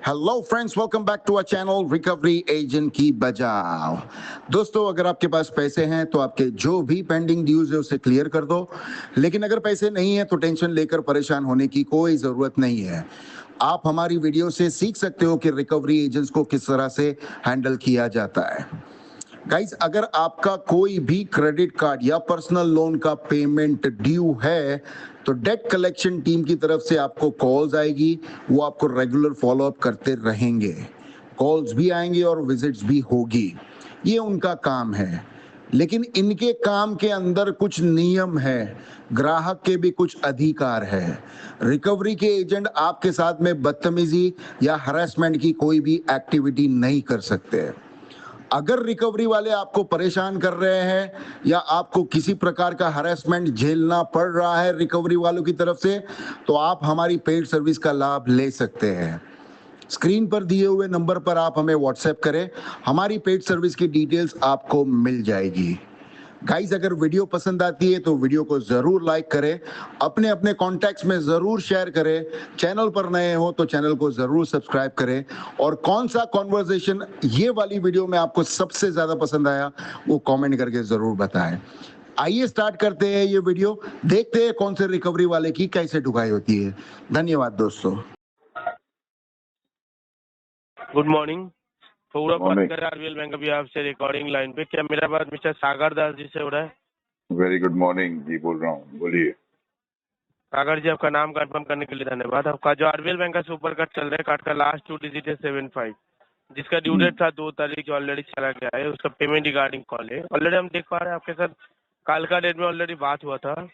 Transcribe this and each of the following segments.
Hello friends, welcome back to our channel recovery agent की बजाओ। दोस्तों, अगर आपके पास पैसे हैं तो आपके जो भी पेंडिंग ड्यूज है उसे क्लियर कर दो। लेकिन अगर पैसे नहीं है तो टेंशन लेकर परेशान होने की कोई जरूरत नहीं है। आप हमारी वीडियो से सीख सकते हो कि रिकवरी एजेंट्स को किस तरह से हैंडल किया जाता है। गाइस, अगर आपका कोई भी क्रेडिट कार्ड या पर्सनल लोन का पेमेंट ड्यू है तो डेट कलेक्शन टीम की तरफ से आपको कॉल्स आएगी। वो आपको रेगुलर फॉलोअप करते रहेंगे। कॉल्स भी आएंगे और विजिट्स भी होगी। ये उनका काम है। लेकिन इनके काम के अंदर कुछ नियम है। ग्राहक के भी कुछ अधिकार है। रिकवरी के एजेंट आपके साथ में बदतमीजी या हरासमेंट की कोई भी एक्टिविटी नहीं कर सकते। अगर रिकवरी वाले आपको परेशान कर रहे हैं या आपको किसी प्रकार का हरासमेंट झेलना पड़ रहा है रिकवरी वालों की तरफ से, तो आप हमारी पेड सर्विस का लाभ ले सकते हैं। स्क्रीन पर दिए हुए नंबर पर आप हमें व्हाट्सएप करें। हमारी पेड सर्विस की डिटेल्स आपको मिल जाएगी। गाइस, अगर वीडियो पसंद आती है तो वीडियो को जरूर लाइक करें, अपने अपने कॉन्टैक्ट्स में जरूर शेयर करें। चैनल पर नए हो तो चैनल को जरूर सब्सक्राइब करें। और कौन सा कॉन्वर्सेशन ये वाली वीडियो में आपको सबसे ज्यादा पसंद आया वो कमेंट करके जरूर बताएं। आइए स्टार्ट करते हैं ये वीडियो। देखते हैं कौन से रिकवरी वाले की कैसे ढुकाई होती है। धन्यवाद दोस्तों। Good morning. सौरभ बात कर रहे हैं आरबीएल बैंक अभी आपसे रिकॉर्डिंग लाइन पे। क्या मेरा बात मिस्टर सागर दास जी से हो रहा है? वेरी गुड मॉर्निंग जी, बोल रहा हूँ, बोलिए। सागर जी, आपका नाम कंफर्म करने के लिए धन्यवाद। आपका जो आरबीएल बैंक का सुपर कार्ड चल रहा है, कार्ड का लास्ट 2 डिजिट है 75, जिसका ड्यू डेट था 2 तारीख, जो ऑलरेडी चला गया है। उसका पेमेंट रिगार्डिंग कॉल है। ऑलरेडी हम देख पा रहे हैं आपके साथ कल का डेट में ऑलरेडी बात हुआ था।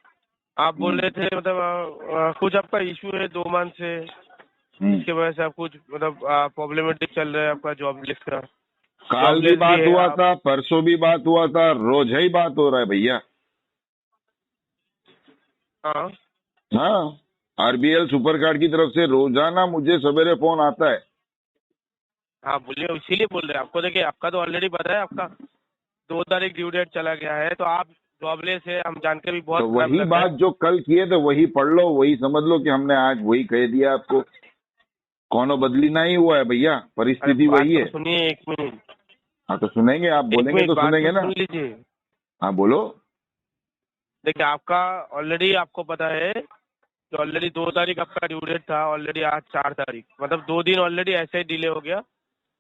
आप बोल रहे थे मतलब कुछ आपका इशू है 2 मंथ से, जिसके वजह से आप कुछ मतलब प्रॉब्लमेटिक चल रहा है आपका जॉब लिस्ट का। कल भी बात हुआ था, परसों भी बात हुआ था, रोज ही बात हो रहा है भैया। हाँ हाँ, आरबीएल सुपर कार्ड की तरफ से रोजाना मुझे सवेरे फोन आता है। हाँ बोलिए, इसीलिए बोल रहे हैं आपको। देखिए, आपका तो ऑलरेडी पता है, आपका 2 तारीख ड्यू डेट चला गया है, तो आप जॉबलेस है, हम जान के भी बहुत तो वही बात जो कल किए थे वही पढ़ लो, वही समझ लो कि हमने आज वही कह दिया आपको। कौनो बदली नहीं हुआ है भैया, परिस्थिति वही है। सुनिए 1 मिनट। हाँ तो सुनेंगे, आप बोलेंगे तो सुनेंगे ना। सुन लीजिए। हाँ बोलो। देखिए, आपका ऑलरेडी आपको पता है कि ऑलरेडी 2 तारीख आपका ड्यू डेट था, ऑलरेडी आज 4 तारीख, मतलब 2 दिन ऑलरेडी ऐसे ही डिले हो गया।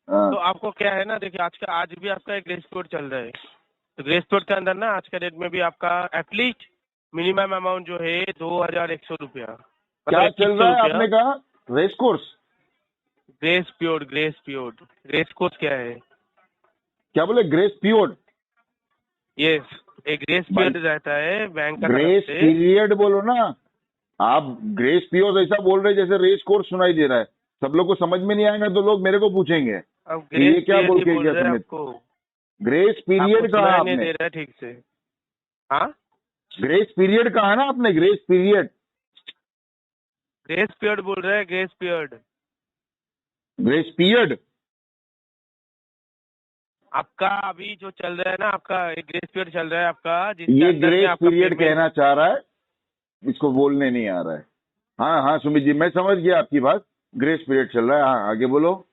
हाँ। तो आपको क्या है ना, देखिए आज भी आपका एक ग्रेस पीरियड चल रहा है। तो ग्रेस पीरियड के अंदर ना आज के डेट में भी आपका एटलीस्ट मिनिमम अमाउंट जो है 2100 रुपया। क्या चल रहा है आपने कहा? Race course? Grace period. Grace course क्या है? क्या बोले? Grace period? यस, एक ग्रेस पीरियड रहता है बैंक का। ग्रेस पीरियड बोलो ना आप। ग्रेस पीरियड ऐसा बोल रहे जैसे रेस कोर्स सुनाई दे रहा है। सब लोग को समझ में नहीं आएगा तो लोग मेरे को पूछेंगे ये क्या बोल के क्या समझ। ग्रेस पीरियड कहा आपने? दे रहा है ठीक से। हाँ, ग्रेस पीरियड कहा ना आपने? ग्रेस पीरियड बोल रहे हैं। ग्रेस पीरियड आपका अभी जो चल रहा है ना, आपका एक ग्रेस पीरियड चल रहा है आपका। ये ग्रेस पीरियड कहना चाह रहा है, इसको बोलने नहीं आ रहा है। हाँ हाँ सुमित जी, मैं समझ गया आपकी बात। ग्रेस पीरियड चल रहा है, हाँ आगे बोलो।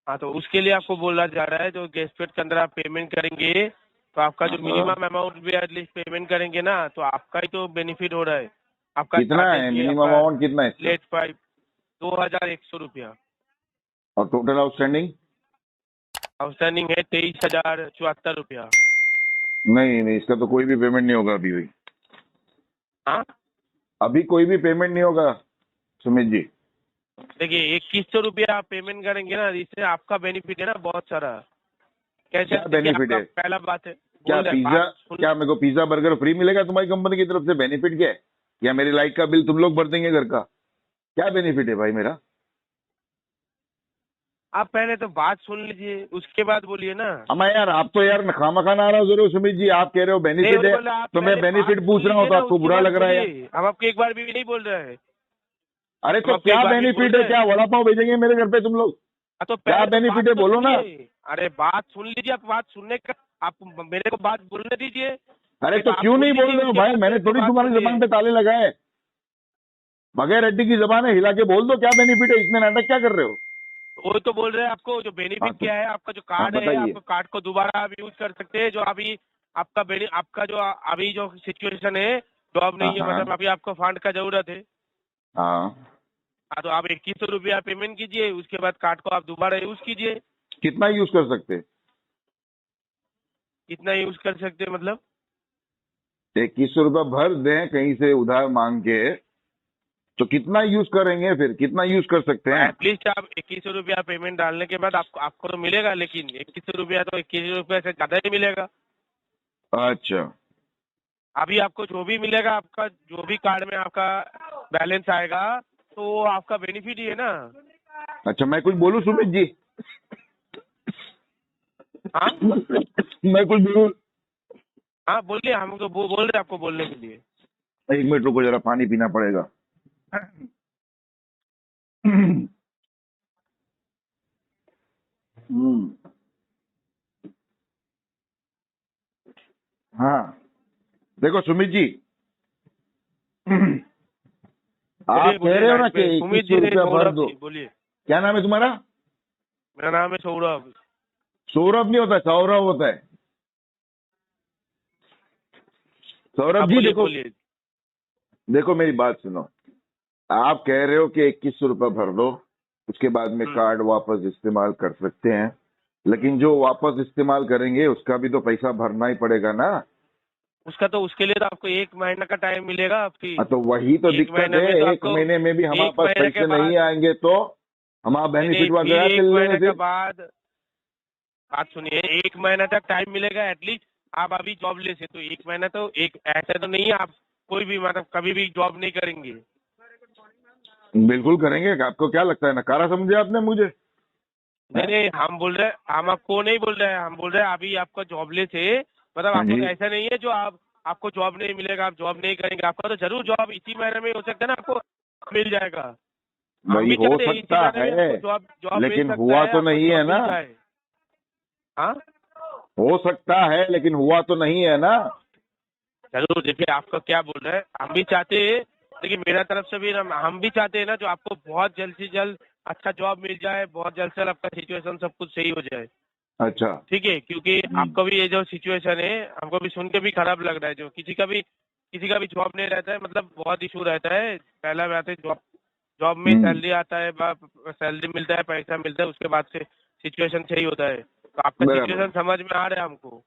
हाँ, तो उसके लिए आपको बोला जा रहा है, जो ग्रेस पीरियड के अंदर आप पेमेंट करेंगे तो आपका जो मिनिमम अमाउंट भी एटलीस्ट पेमेंट करेंगे ना, तो आपका ही तो बेनिफिट हो रहा है। आपका कितना है मिनिमम अमाउंट? कितना है? लेट 2100 रुपया। और टोटल आउटस्टैंडिंग है 23,074 रुपया। नहीं, इसका तो कोई भी पेमेंट नहीं होगा अभी भाई। हाँ, अभी कोई भी पेमेंट नहीं होगा सुमित जी। देखिए 2100 रुपया आप पेमेंट करेंगे ना, इससे आपका बेनिफिट है ना बहुत सारा। कैसे बेनिफिट है? पहला बात है, क्या मेरे को पिज्जा बर्गर फ्री मिलेगा तुम्हारी कंपनी की तरफ से? बेनिफिट क्या है? या मेरी लाइट का बिल तुम लोग भर देंगे घर का? क्या बेनिफिट है भाई मेरा? आप पहले तो बात सुन लीजिए, उसके बाद बोलिए ना। हमें यार, आप तो यार खामा नाराज हो रहे हो सुमित जी। आप कह रहे हो बेनिफिट है तो मैं बेनिफिट पूछ रहा हूँ तो आपको बुरा लग रहा है। हम आपको एक बार भी नहीं बोल रहे हैं। अरे तो क्या बेनिफिट है? क्या वड़ा पाव भेजेंगे मेरे घर पे तुम लोग? तो क्या बेनिफिट है बोलो ना। अरे बात सुन लीजिए, आप बात सुनने का, आप मेरे को बात बोलने दीजिए। अरे तो क्यों नहीं बोल रहे हो भाई? मैंने थोड़ी तुम्हारी जबान पे ताले लगाए। बगैर अड्डी की जबान है, हिला के बोल दो क्या बेनिफिट है। इसमें नाटक क्या कर रहे हो? वो तो बोल रहे हैं आपको जो बेनिफिट तो- क्या है, आपका जो कार्ड है, बताइए। आपका कार्ड को दोबारा आप यूज कर सकते हैं। जो अभी आपका जो अभी जो सिचुएशन है, जॉब नहीं है, हाँ मतलब अभी आपको फंड का जरूरत है। हाँ। हाँ, तो आप 2100 रुपया पेमेंट कीजिए, उसके बाद कार्ड को आप दोबारा यूज कीजिए। कितना यूज कर सकते हैं? कितना यूज कर सकते हैं मतलब? 2100 रुपया भर दें कहीं से उधार मांग के, तो कितना यूज करेंगे, फिर कितना यूज कर सकते हैं? एटलीस्ट आप 2100 रुपया पेमेंट डालने के बाद आपको तो मिलेगा, लेकिन 2100 रुपया तो 2100 रुपया से ज्यादा ही मिलेगा। अच्छा। अभी आपको जो भी मिलेगा, आपका जो भी कार्ड में आपका बैलेंस आएगा, तो वो आपका बेनिफिट ही है ना। अच्छा, मैं कुछ बोलूं सुमित जी? हाँ मैं कुछ बोलूं? हाँ, बोलिए, हम तो बोल रहे हैं आपको बोलने के लिए। 1 मिनट रुको, जरा पानी पीना पड़ेगा। हाँ, देखो सुमित जी, आप कह रहे हो ना कि सुमित 2100 जी नहीं, रुपया भर सौरभ दो। जी, बोलिए। क्या नाम है तुम्हारा? मेरा नाम है सौरभ। सौरभ नहीं होता, सौरभ होता है। सौरभ जी बोलिए देखो, बोलिए। देखो मेरी बात सुनो। आप कह रहे हो कि 2100 रुपया भर दो, उसके बाद में कार्ड वापस इस्तेमाल कर सकते हैं, लेकिन जो वापस इस्तेमाल करेंगे उसका भी तो पैसा भरना ही पड़ेगा ना। उसके लिए तो आपको 1 महीना का टाइम मिलेगा आपकी। तो वही तो 1 दिक्कत महीने में है, तो 1 महीने में भी हमारे 1 पास महीने के पैसे नहीं बाद आएंगे तो हमारा बेनिफिट फिर वगैरह 1 ले महीने लेंगे के फिर। बाद, बात सुनिए, 1 महीना तक टाइम मिलेगा एटलीस्ट। आप अभी जॉबलेस है तो 1 महीना तो, एक ऐसा तो नहीं है आप कोई भी मतलब कभी भी जॉब नहीं करेंगे। बिल्कुल करेंगे। आपको क्या लगता है, नकारा समझे आपने मुझे? नहीं नहीं, हम बोल रहे हैं, हम आपको नहीं बोल रहे हैं, हम बोल रहे हैं अभी आपका जॉबलेस है, मतलब हाँ आपको जी। तो ऐसा नहीं है जो आपको जॉब नहीं मिलेगा, आप जॉब नहीं करेंगे, आपका तो जरूर जॉब इसी महीने में हो सकता है ना, आपको मिल जाएगा। हम भाई भी हो चाहते हैं इसी सकता महीने में है, आपको जॉब मिल लेकिन सकता हुआ है, तो आपको नहीं है जॉब ना। मिल जाए। हाँ, हो सकता है लेकिन हुआ तो नहीं है ना। जरूर। देखिए आपका क्या बोल रहे हैं, हम भी चाहते हैं, लेकिन मेरा तरफ से भी हम भी चाहते हैं ना, जो आपको बहुत जल्द से जल्द अच्छा जॉब मिल जाए, बहुत जल्द से जल्द आपका सिचुएशन सब कुछ सही हो जाए। अच्छा। ठीक है, क्योंकि आपका भी ये जो सिचुएशन है, हमको भी सुन के भी खराब लग रहा है। जो किसी का भी जॉब नहीं रहता है, मतलब बहुत इशू रहता है। पहला बात है, जॉब में सैलरी आता है, सैलरी मिलता है, पैसा मिलता है, उसके बाद से सिचुएशन सही होता है। तो आपका बराबर। सिचुएशन समझ में आ रहा है हमको,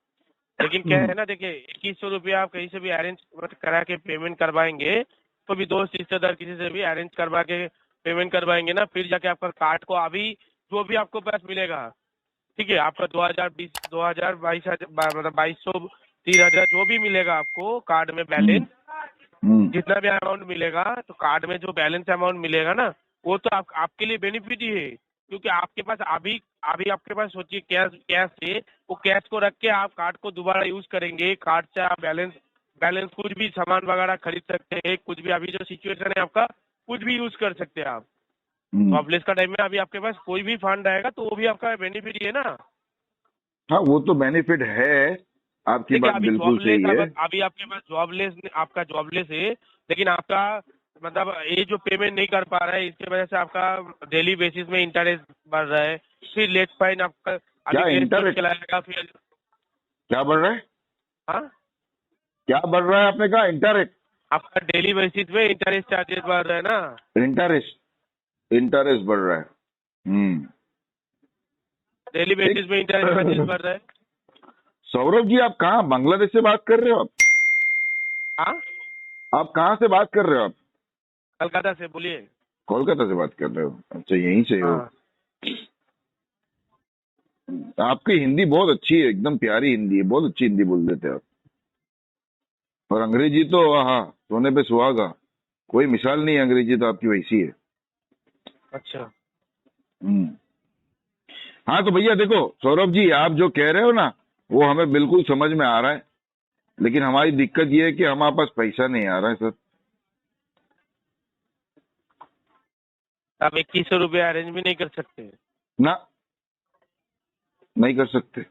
लेकिन क्या है ना, देखिए 2100 रुपया आप कहीं से भी अरेंज करा के पेमेंट करवाएंगे, तो भी दोस्त रिश्तेदार किसी से भी अरेंज करवा के पेमेंट करवाएंगे ना, फिर जाके आपका कार्ड को अभी जो भी आपको पास मिलेगा, ठीक है, आपका 2022 मतलब 2200 3000 जो भी मिलेगा आपको कार्ड में बैलेंस, जितना भी अमाउंट मिलेगा, तो कार्ड में जो बैलेंस अमाउंट मिलेगा ना, वो तो आपके लिए बेनिफिट ही है। क्योंकि आपके पास अभी अभी आपके पास सोचिए कैश है, वो कैश को रख के आप कार्ड को दोबारा यूज करेंगे। कार्ड से आप बैलेंस कुछ भी सामान वगैरह खरीद सकते हैं, कुछ भी अभी जो सिचुएशन है आपका, कुछ भी यूज कर सकते हैं आप। जॉबलेस का टाइम में अभी आपके पास कोई भी फंड आएगा तो वो भी आपका बेनिफिट ही है ना। हाँ, वो तो बेनिफिट है, आपकी देखिए बात अभी बिल्कुल सही है। अभी आपके पास आपका जॉबलेस है, लेकिन आपका मतलब ये जो पेमेंट नहीं कर पा रहा है, इसकी वजह से आपका डेली बेसिस में इंटरेस्ट बढ़ रहा है। फिर लेट फाइन आपका क्या अभी इंटरेस्ट? चलाएगा फिर। क्या बढ़ रहा है? हाँ, क्या बढ़ रहा है आपने कहा? इंटरेस्ट? आपका डेली बेसिस में इंटरेस्ट चार्जेस बढ़ रहा है ना। इंटरेस्ट बढ़ रहा है। डेली बेसिस में इंटरेस्ट चार्जेस बढ़ रहा है। सौरभ जी, आप कहाँ, बांग्लादेश से बात कर रहे हो हाँ, आप कहाँ से बात कर रहे हो आप? कलकत्ता से, बोलिए। कोलकाता से बात कर रहे हो? अच्छा, यहीं से हो। हाँ, आपकी हिंदी बहुत अच्छी है, एकदम प्यारी हिंदी है, बहुत अच्छी हिंदी बोल देते हो आप। और अंग्रेजी तो हाँ, सोने पे सुहागा, कोई मिसाल नहीं है, अंग्रेजी तो आपकी वैसी है। अच्छा। हाँ तो भैया देखो सौरभ जी, आप जो कह रहे हो ना, वो हमें बिल्कुल समझ में आ रहा है, लेकिन हमारी दिक्कत ये है कि हमारे पास पैसा नहीं आ रहा है सर। आप 2100 रुपया अरेंज भी नहीं कर सकते? ना, नहीं कर सकते।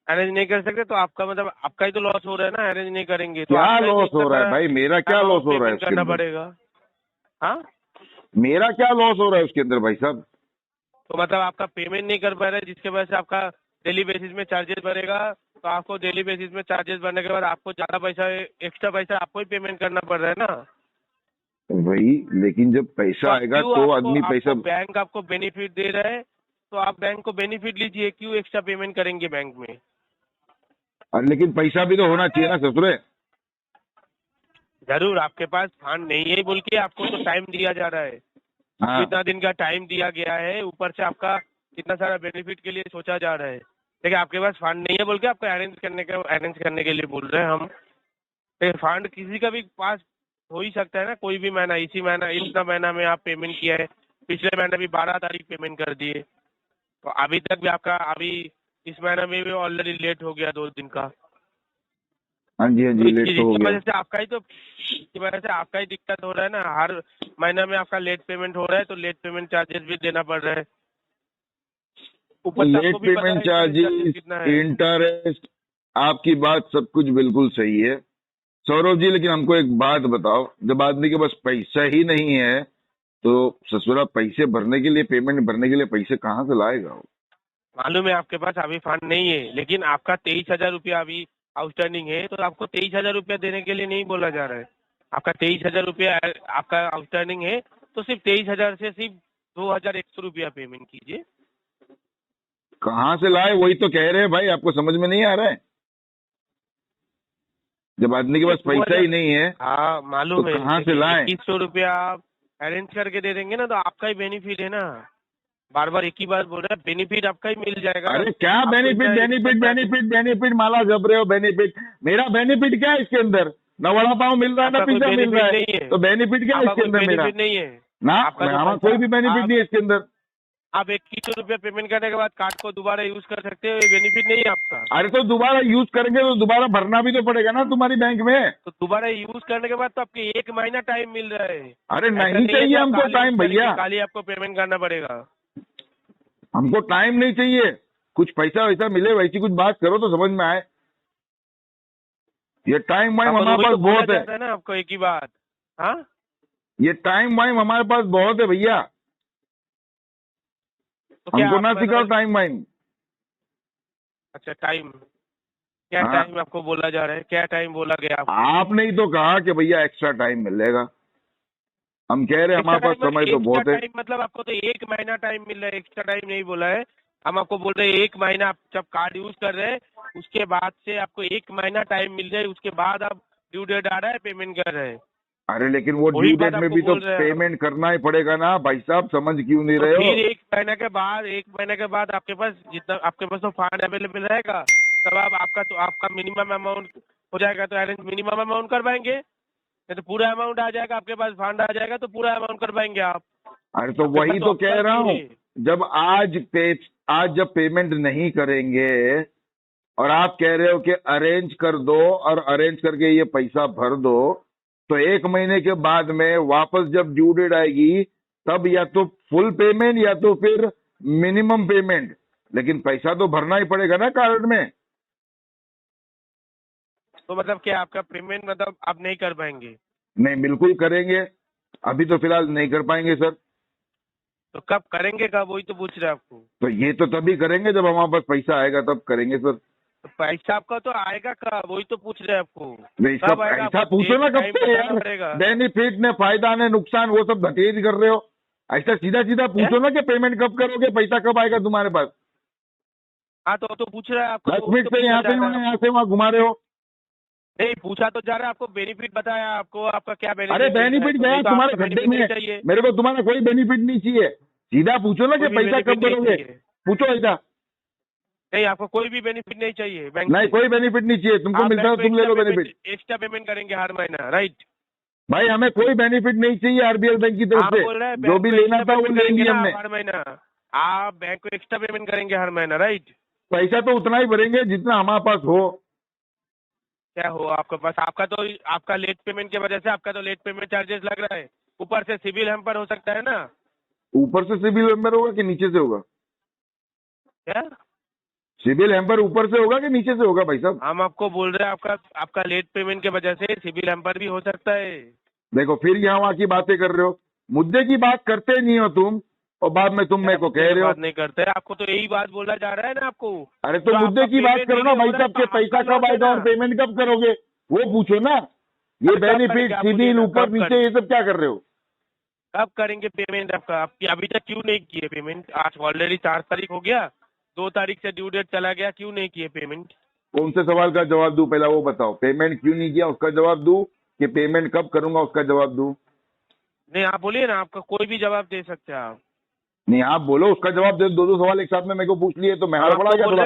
अरेंज नहीं कर सकते तो आपका मतलब आपका ही तो लॉस हो रहा है ना, अरेंज नहीं करेंगे तो क्या आपका ही तो लॉस इतना हो रहा है बड़ा भाई? मेरा क्या amount लॉस हो रहा है पेमेंट उसके करना अंदर? पड़ेगा। हाँ, मेरा क्या लॉस हो रहा है उसके अंदर भाई साहब? तो मतलब आपका पेमेंट नहीं कर पा रहे, जिसके वजह से आपका डेली बेसिस में चार्जेस बढ़ेगा। तो आपको डेली बेसिस में चार्जेस बढ़ने के बाद आपको ज्यादा पैसा, एक्स्ट्रा पैसा आपको ही पेमेंट करना पड़ रहा है ना। वही, लेकिन जब पैसा आएगा क्यों तो आपको आदमी पैसा। बैंक आपको बेनिफिट दे रहा है, तो आप बैंक को बेनिफिट लीजिए, क्यों एक्स्ट्रा पेमेंट करेंगे बैंक में। लेकिन पैसा भी तो होना चाहिए ना ससुरे। जरूर आपके पास फंड नहीं है बोल के आपको तो टाइम दिया जा रहा है, हाँ, कितना दिन का टाइम दिया गया है, ऊपर से आपका कितना सारा बेनिफिट के लिए सोचा जा रहा है। लेकिन आपके पास फंड नहीं है बोल के आपको अरेंज करने के लिए बोल रहे हैं हम। फंड किसी का भी पास हो ही सकता है ना, कोई भी महीना, इसी महीना इतना महीना में आप पेमेंट किया है, पिछले महीने भी 12 तारीख पेमेंट कर दिए, तो अभी तक भी आपका, अभी इस महीने में भी ऑलरेडी लेट हो गया 2 दिन का। हाँ जी, हाँ तो जी, लेट तो हो इसकी गया। वजह से आपका ही तो, इसकी वजह से आपका ही दिक्कत हो रहा है ना। हर महीने में आपका लेट पेमेंट हो रहा है, तो लेट पेमेंट चार्जेस भी देना पड़ रहा है। ऊपर से लेट आपको भी पता पेमेंट है interest charges चार्जेस, कितना है। इंटरेस्ट, आपकी बात सब कुछ बिल्कुल सही है सौरभ जी, लेकिन हमको एक बात बताओ, जब आदमी के पास पैसा ही नहीं है तो ससुरा पैसे भरने के लिए, पेमेंट भरने के लिए पैसे कहाँ से लाएगा वो? मालूम है आपके पास अभी फंड नहीं है, लेकिन आपका 23,000 रुपया अभी आउटस्टैंडिंग है, तो आपको 23,000 रुपया देने के लिए नहीं बोला जा रहा है। आपका 23,000 रुपया आपका आउटस्टैंडिंग है, तो सिर्फ 23,000 से सिर्फ 2,100 रुपया पेमेंट कीजिए। कहाँ से लाए, वही तो कह रहे हैं भाई, आपको समझ में नहीं आ रहा है? जब आदमी के पास पैसा ही नहीं है हाँ मालूम तो है, कहाँ से लाएं? 2100 रुपया आप अरेंज करके दे देंगे ना, तो आपका ही बेनिफिट है ना। बार बार एक ही बात बोल रहे हैं, बेनिफिट आपका ही मिल जाएगा। अरे क्या आपको बेनिफिट, इतना बेनिफिट, बेनिफिट, बेनिफिट माला जब रहे हो, बेनिफिट? मेरा बेनिफिट क्या है इसके अंदर? ना वड़ा पाव मिल रहा है, ना आपका कोई पिज्जा मिल रहा benefit नहीं है, है। तो बेनिफिट क्या है आपका इसके कोई अंदर मेरा? बेनिफिट नहीं है। ना, आपका जो हमारा पैसा- कोई भी बेनिफिट नहीं है इसके अंदर। आप 2100 रुपया पेमेंट करने के बाद कार्ड को दोबारा यूज कर सकते हो, ये बेनिफिट नहीं है आपका। अरे तो दोबारा यूज करेंगे तो दोबारा भरना भी तो पड़ेगा ना तुम्हारी बैंक में। तो दोबारा यूज करने के बाद तो आपको 1 महीना टाइम मिल रहा है। अरे ऐसा नहीं है चाहिए कि आप हमको काल टाइम यूज करेंगे, भैया, काल ही आपको पेमेंट करना पड़ेगा। हमको टाइम नहीं चाहिए। कुछ पैसा वैसा मिले, वैसी कुछ बात करो तो समझ में आए। ये टाइम वाइम आपको हमारे वही पास तो बोला बहुत जाता है, है ना आपको एक ही बात। हाँ, ये टाइम वाइम हमारे पास बहुत है भैया, तो क्या हमको आप ना मतलब- सिखाओ टाइम वाइम। अच्छा टाइम, क्या हाँ। टाइम आपको बोला जा रहा है, क्या टाइम बोला गया आपको? आपने ही तो कहा कि भैया एक्स्ट्रा टाइम मिलेगा, हम कह रहे हैं हमारे पास समय तो बहुत है। टाइम मतलब आपको तो 1 महीना टाइम मिल रहा है, एक्स्ट्रा टाइम नहीं बोला है। हम आपको बोल रहे हैं 1 महीना आप जब कार्ड यूज कर रहे हैं, उसके बाद से आपको 1 महीना टाइम मिल रहा है, उसके बाद आप ड्यू डेट आ रहा है, पेमेंट कर रहे हैं। अरे लेकिन वो वही ड्यू बात डेट में आपको भी तो बोल रहे हैं हम। पेमेंट करना ही पड़ेगा ना भाई साहब, समझ क्यों नहीं तो रहे हो? फिर 1 महीने के बाद, 1 महीने के बाद आपके पास जितना, आपके पास तो फंड अवेलेबल रहेगा, तब आप आपका मिनिमम अमाउंट हो जाएगा, तो अरेंज मिनिमम अमाउंट कर पाएंगे, नहीं तो पूरा अमाउंट आ जाएगा आपके पास, फंड आ जाएगा तो पूरा अमाउंट कर पाएंगे आप। अरे तो आपके वही पास तो option कह रहा हूँ, नहीं है। जब आज जब पेमेंट नहीं करेंगे और आप कह रहे हो कि अरेंज कर दो और अरेंज करके ये पैसा भर दो, तो 1 महीने के बाद में वापस जब ड्यू डेट आएगी तब या तो फुल पेमेंट या तो फिर मिनिमम पेमेंट, लेकिन पैसा तो भरना ही पड़ेगा ना कार्ड में। तो मतलब क्या आपका पेमेंट मतलब आप नहीं कर पाएंगे? नहीं, बिल्कुल करेंगे, अभी तो फिलहाल नहीं कर पाएंगे सर। तो कब करेंगे, कब, वही तो पूछ रहे हैं आपको। तो ये तो तभी करेंगे जब हमारे पास पैसा आएगा, तब करेंगे सर। तो पैसा आपका तो आएगा कब, वही तो पूछ रहे हैं आपको। नहीं, सब आएगा ऐसा आपको पूछो ना, टाइम कब से बताना यार पड़ेगा। बेनिफिट ने, फायदा ने, नुकसान, वो सब धकेल कर रहे हो। ऐसा सीधा सीधा पूछो ना कि पेमेंट कब करोगे, पैसा कब आएगा तुम्हारे पास। हाँ तो पूछ रहा है आपको। 10 मिनट से यहाँ से वहाँ घुमा रहे हो। नहीं पूछा तो जा रहा है आपको, बेनिफिट बताया आपको, आपका क्या बेनिफिट? अरे बेनिफिट गया तुम्हारे गड्ढे में, चाहिए। मेरे को तुम्हारा कोई बेनिफिट नहीं चाहिए। सीधा पूछो ना कि कोई भी पैसा benefit कब नहीं करोगे, चाहिए। पूछो ऐसा। नहीं आपको कोई भी बेनिफिट नहीं चाहिए बैंक नहीं, से। कोई बेनिफिट नहीं चाहिए, तुमको आप मिलता है बैंक तुम ले लो को बेनिफिट। एक्स्ट्रा पेमेंट करेंगे हर महीना, राइट? भाई हमें कोई बेनिफिट नहीं चाहिए आरबीएल बैंक की तरफ आप से, बोल रहे हैं जो बैंक भी को लेना एक्स्ट्रा था वो पेमेंट ले करेंगे लिया ना हमने। हर महीना। आप बैंक को एक्स्ट्रा पेमेंट करेंगे हर महीना, राइट? पैसा तो उतना ही भरेंगे जितना हमारे पास हो। क्या हो आपके पास? आपका लेट पेमेंट की वजह से आपका तो लेट पेमेंट चार्जेस लग रहा है, ऊपर से सिविल हैम्पर हो सकता है ना। ऊपर से सिविल हैम्पर होगा कि नीचे से होगा? क्या सिविल हैम्पर ऊपर से होगा कि नीचे से होगा भाई साहब? हम आपको बोल रहे हैं, आपका लेट पेमेंट की वजह से सिविल हैम्पर भी हो सकता है। देखो फिर यहाँ वहाँ की बातें कर रहे हो, मुद्दे की बात करते नहीं हो तुम, और बाद में तुम मेरे को कह रहे हो। बात नहीं करते, आपको तो यही बात बोला जा रहा है ना आपको। अरे तो मुद्दे की बात करो ना भाई साहब, के पैसा कब आएगा और पेमेंट कब करोगे वो पूछो ना। ये बेनिफिट सिविल ऊपर नीचे ये सब क्या कर रहे हो? कब करेंगे पेमेंट आपका? आपकी अभी तक क्यों नहीं किए पेमेंट? आज ऑलरेडी 4 तारीख हो गया, 2 तारीख से ड्यू डेट चला गया, क्यों नहीं किए पेमेंट? कौन से सवाल का जवाब दूं? पहला वो बताओ, पेमेंट क्यों नहीं किया उसका जवाब दूं कि पेमेंट कब करूंगा उसका जवाब दूं? नहीं, आप बोलिए ना, आपका कोई भी जवाब दे सकते हैं आप। नहीं आप बोलो, उसका जवाब दे। दो सवाल एक साथ में मेरे को पूछ लिए तो मैं हड़बड़ा गया थोड़ा।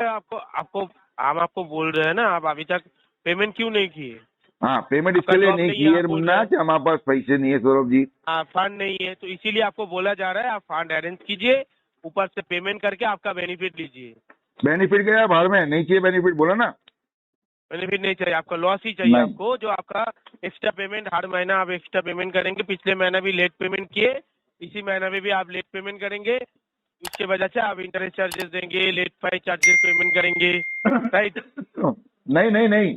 हम आपको बोल रहे हैं ना, आप अभी तक पेमेंट क्यों नहीं किए? हाँ, पेमेंट इसके लिए नहीं किए मुन्ना कि हमारे पास पैसे नहीं है सौरभ जी। फंड नहीं है तो इसीलिए आपको बोला जा रहा है, आप फंड अरेंज कीजिए, ऊपर से पेमेंट करके आपका बेनिफिट लीजिए। बेनिफिट गया बाहर में, नहीं चाहिए बेनिफिट, बोला ना। बेनिफिट नहीं चाहिए आपका, लॉस ही चाहिए आपको। जो आपका एक्स्ट्रा पेमेंट हर महीना आप एक्स्ट्रा पेमेंट करेंगे, पिछले महीना भी लेट पेमेंट किए, इसी महीना में भी आप लेट पेमेंट करेंगे, उसके वजह से आप इंटरेस्ट चार्जेस देंगे, लेट फाइल चार्जेस पेमेंट करेंगे, राइट? नहीं नहीं नहीं,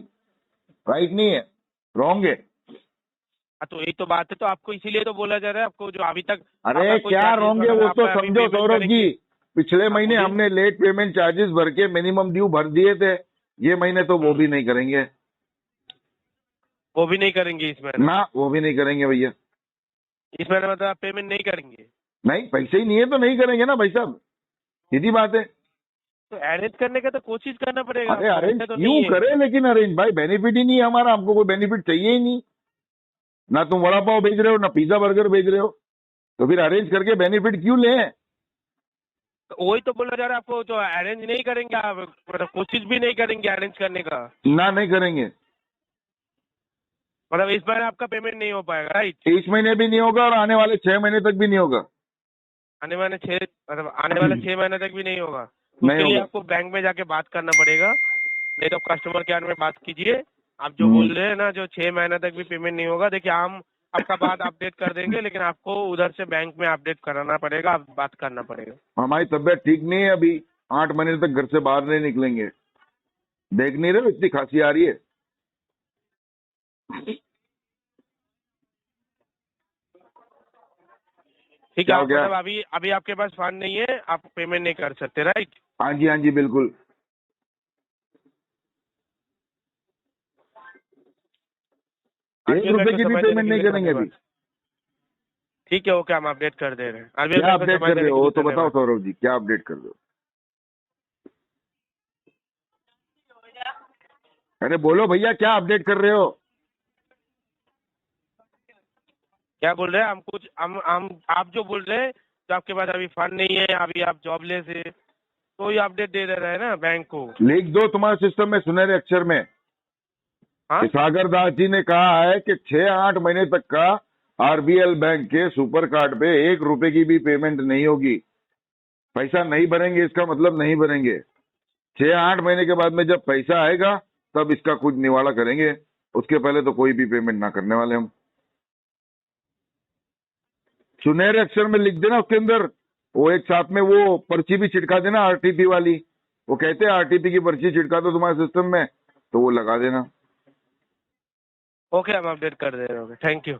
राइट नहीं है, रॉन्ग है। तो यही तो बात है, तो आपको इसीलिए तो बोला जा रहा है आपको, जो अभी तक। अरे क्या रॉन्ग है वो तो समझो सौरभ जी। पिछले महीने हमने लेट पेमेंट चार्जेस भर के मिनिमम ड्यू भर दिए थे, ये महीने तो वो भी नहीं करेंगे। वो भी नहीं करेंगे इस महीने? ना, वो भी नहीं करेंगे भैया। इस महीने मतलब आप पेमेंट नहीं करेंगे? नहीं, पैसे ही नहीं है तो नहीं करेंगे ना भाई साहब, सीधी बात है। तो अरेंज करने का तो कोशिश करना पड़ेगा। अरे अरेंज क्यों करें, लेकिन अरेंज भाई बेनिफिट ही नहीं है हमारा, हमको कोई बेनिफिट चाहिए ही नहीं। ना तुम वड़ा पाव भेज रहे हो, ना पिज्जा बर्गर भेज रहे हो, तो फिर अरेंज करके बेनिफिट क्यों लें? तो वही तो बोला जा रहा है आपको, जो अरेंज नहीं करेंगे आप, मतलब कोशिश भी नहीं करेंगे अरेंज करने का? ना, नहीं करेंगे। मतलब इस बार आपका पेमेंट नहीं हो पाएगा, राइट? इस महीने भी नहीं होगा और आने वाले 6 महीने तक भी नहीं होगा। आने वाले 6 महीने तक भी नहीं होगा? नहीं उसके लिए होगा। आपको बैंक में जाके बात करना पड़ेगा, नहीं तो कस्टमर केयर में बात कीजिए। आप जो बोल रहे हैं ना, जो 6 महीने तक भी पेमेंट नहीं होगा, देखिए हम आपका बात अपडेट कर देंगे, लेकिन आपको उधर से बैंक में अपडेट कराना पड़ेगा, आप बात करना पड़ेगा। हमारी तबीयत ठीक नहीं है अभी, 8 महीने तक घर से बाहर नहीं निकलेंगे। देख नहीं रहे इतनी खांसी आ रही है। ठीक है, मतलब अभी आपके पास फंड नहीं है, आप पेमेंट नहीं कर सकते, राइट? हाँ जी बिल्कुल। ₹1 की भी पेमेंट नहीं करेंगे अभी। ठीक है, ओके, हम अपडेट कर दे रहे हैं। क्या अपडेट कर रहे हो तो बताओ सौरभ जी, क्या अपडेट कर रहे हो? अरे बोलो भैया, क्या अपडेट कर रहे हो? क्या बोल रहे हैं? हम आप जो बोल रहे हैं, तो आपके पास अभी फंड नहीं है, अभी आप जॉबलेस है, तो ये अपडेट दे रहे हैं ना बैंक को। लिख दो तुम्हारे सिस्टम में सुनहरे अक्षर में। हाँ? सागर दास जी ने कहा है कि 6-8 महीने तक का आरबीएल बैंक के सुपर कार्ड पे ₹1 की भी पेमेंट नहीं होगी। पैसा नहीं भरेंगे इसका मतलब नहीं भरेंगे। 6-8 महीने के बाद में जब पैसा आएगा तब इसका कुछ निवाड़ा करेंगे, उसके पहले तो कोई भी पेमेंट ना करने वाले हम। सुनहरे अक्षर में लिख देना उसके अंदर, वो एक साथ में वो पर्ची भी छिड़का देना आरटीपी वाली। वो कहते हैं आरटीपी की पर्ची छिड़का दो तुम्हारे सिस्टम में, तो वो लगा देना। ओके, हम अपडेट कर दे रहे होंगे। Thank you.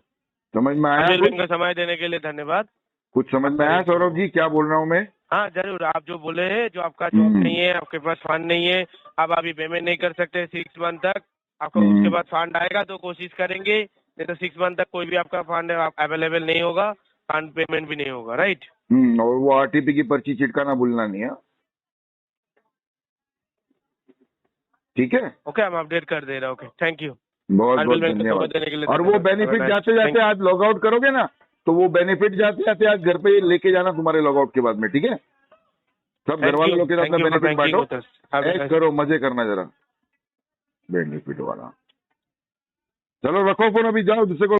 समझ में आया? कुछ समय देने के लिए धन्यवाद। कुछ समझ में आया सौरभ जी क्या बोल रहा हूँ मैं? हाँ जरूर, आप जो बोले हैं, जो आपका जॉब नहीं है, आपके पास फंड नहीं है, आप अभी पेमेंट नहीं कर सकते 6 मंथ तक, आपको उसके बाद फंड आएगा तो कोशिश करेंगे, नहीं तो 6 मंथ तक कोई भी आपका फंड अवेलेबल नहीं होगा, फंड पेमेंट भी नहीं होगा, राइट? और वो आरटीपी की पर्ची चिटकाना भूलना नहीं है, ठीक है? ओके, हम अपडेट कर दे रहे हैं। ओके, थैंक यू, बहुत बहुत धन्यवाद। और वो बेनिफिट जाते जाते आज लॉग आउट करोगे ना, तो वो बेनिफिट जाते जाते आज घर पे लेके जाना तुम्हारे लॉग आउट के बाद में, ठीक है? सब घर वाले लोग के साथ बेनिफिट बांटो, ऐश करो, मजे करना जरा बेनिफिट वाला। चलो रखो फोन, अभी जाओ दूसरे को।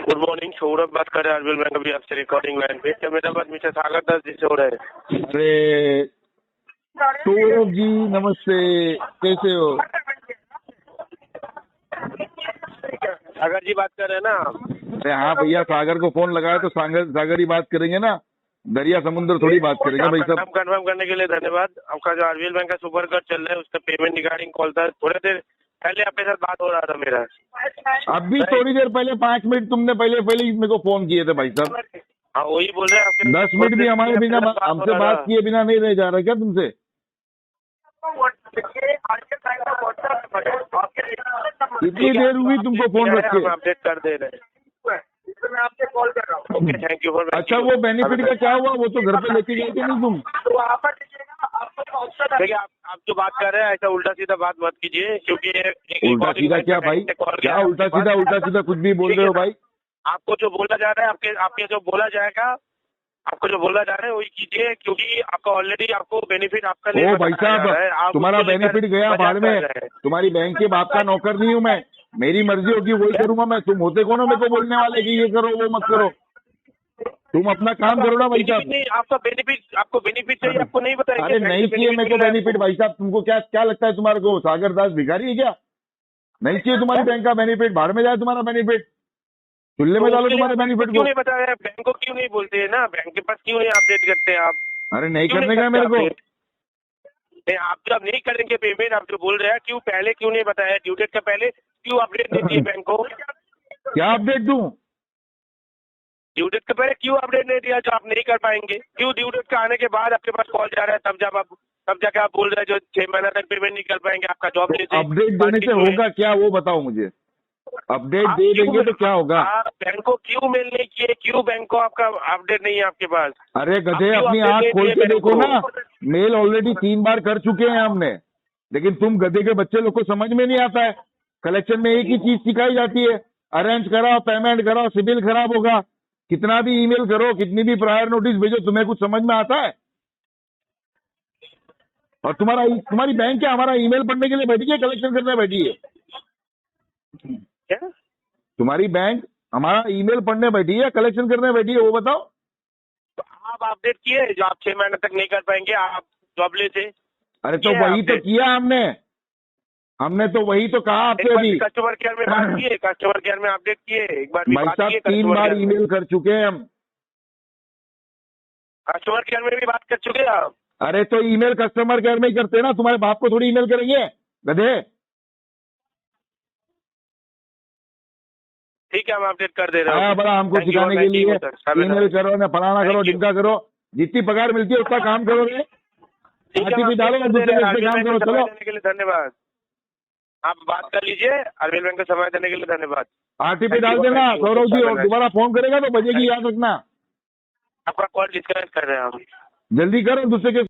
गुड मॉर्निंग, सौरभ बात कर रहे हैं आरबीएल बैंक, अभी आपसे रिकॉर्डिंग लाइन पे। क्या मेरा बात मिस्टर सागर दास जी से हो रहा है? अरे सौरभ जी नमस्ते, कैसे हो? सागर जी बात कर रहे हैं ना? अरे हाँ भैया, सागर को फोन लगाया तो सागर ही बात करेंगे ना, दरिया समुद्र थोड़ी बात करेंगे भाई साहब। कंफर्म करने के लिए धन्यवाद। आपका जो आरबीएल बैंक का सुपर कार्ड चल रहा है, उसका पेमेंट रिगार्डिंग कॉल था, थोड़ी देर पहले आपके साथ बात हो रहा था मेरा। अभी थोड़ी देर पहले 5 मिनट तुमने पहले मेरे को फोन किए थे भाई साहब। हाँ वही बोल रहे हैं आपके 10 मिनट भी हमारे बिना हमसे बात किए बिना नहीं रह जा रहा क्या तुमसे? इतनी देर हुई तुमको फोन रख के। अपडेट कर दे रहे हैं। मैं आपसे कॉल कर रहा हूँ। Okay thank you for. अच्छा वो बेनिफिट का क्या हुआ? वो तो घर पे लेके गए थे नहीं तुम? देखिए आप जो बात कर रहे हैं ऐसा उल्टा सीधा बात मत कीजिए, क्योंकि उल्टा सीधा क्या भाई? क्या उल्टा सीधा कुछ भी बोल रहे हो भाई? आपको जो बोला जा रहा है आपके जो बोला जाएगा, आपको जो बोला जा रहा है वही कीजिए, क्योंकि आपका ऑलरेडी आपको बेनिफिट आपका नहीं। ओ भाई साहब तुम्हारा बेनिफिट गया भाड़ में। तुम्हारी बैंक के बाप का नौकर नहीं हूँ मैं। मेरी मर्जी होगी वही करूंगा मैं। तुम होते कौन हो मेरे को बोलने वाले कि ये करो वो मत करो? तुम अपना काम करो ना भाई साहब। आपको बेनिफिट चाहिए, आपको नहीं बताया? अरे नहीं चाहिए मेरे को बेनिफिट भाई साहब। तुमको क्या लगता है तुम्हारे को सागर दास भिखारी है क्या? नहीं चाहिए तुम्हारी बैंक का बेनिफिट। भाड़ में जाए तुम्हारा बेनिफिट। चुल्ले में डालो तुम्हारे बेनिफिट को। क्यों नहीं बताया? बैंक को क्यों नहीं बोलते हैं ना? बैंक के पास क्यों नहीं अपडेट करते हैं आप? अरे नहीं करने का मेरे को। नहीं आप जब नहीं करेंगे पेमेंट, आप जो बोल रहे हैं क्यों पहले क्यों नहीं बताया? ड्यू डेट का पहले क्यों अपडेट नहीं दिए बैंक को? क्या अपडेट दूं? ड्यू डेट का पहले क्यों अपडेट नहीं दिया जो आप नहीं कर पाएंगे? क्यों ड्यू डेट का आने के बाद आपके पास कॉल जा रहा है तब जाके आप बोल रहे हैं जो 6 महीना तक पेमेंट नहीं कर पाएंगे आपका जॉब नहीं? अपडेट देने से होगा क्या वो बताओ मुझे। अपडेट दे देंगे तो क्या होगा? बैंक को क्यों मेल नहीं किए? क्यों बैंक को आपका अपडेट नहीं है आपके पास? अरे गधे अपनी आंख खोल के देखो ना। मेल ऑलरेडी 3 बार कर चुके हैं हमने। लेकिन तुम गधे के बच्चे लोग को समझ में नहीं आता है। कलेक्शन में एक ही चीज सिखाई जाती है, अरेंज कराओ, पेमेंट कराओ, सिबिल खराब होगा। कितना भी ईमेल करो, कितनी भी प्रायर नोटिस भेजो, तुम्हें कुछ समझ में आता है? और तुम्हारी बैंक क्या हमारा ईमेल पढ़ने के लिए बैठी है, कलेक्शन करने बैठी है? क्या? तुम्हारी बैंक हमारा ईमेल पढ़ने बैठी है, कलेक्शन करने बैठी है, वो बताओ। तो आप अपडेट किए जो आप 6 महीने तक नहीं कर पाएंगे आप जॉब ले से? अरे तो वही तो किया हमने तो वही तो कहा आपसे अभी। कस्टमर केयर में बात किए, कस्टमर केयर में अपडेट किए एक बार भी? भाई साहब 3 बार ईमेल कर चुके हैं हम। कस्टमर केयर में भी बात कर चुके हैं आप? अरे तो ईमेल कस्टमर केयर में ही करते हैं ना, तुम्हारे बाप को थोड़ी ईमेल करेंगे गधे। ठीक है हम अपडेट कर दे रहे हैं। बड़ा हमको सिखाने के लिए ईमेल करो ना, फलाना करो, ढिमका करो। जितनी पगार मिलती है उसका काम करो रे। भी डालो ना, दूसरे काम करो। चलो देने के लिए धन्यवाद। आप बात कर लीजिए। आरबीएल बैंक का समय देने के लिए धन्यवाद। आरटीपी डाल देना सौरभ जी, और दोबारा फोन करेगा तो बजेगी, याद रखना। आपका कॉल डिस्कनेक्ट कर रहे हैं हम। जल्दी करो दूसरे के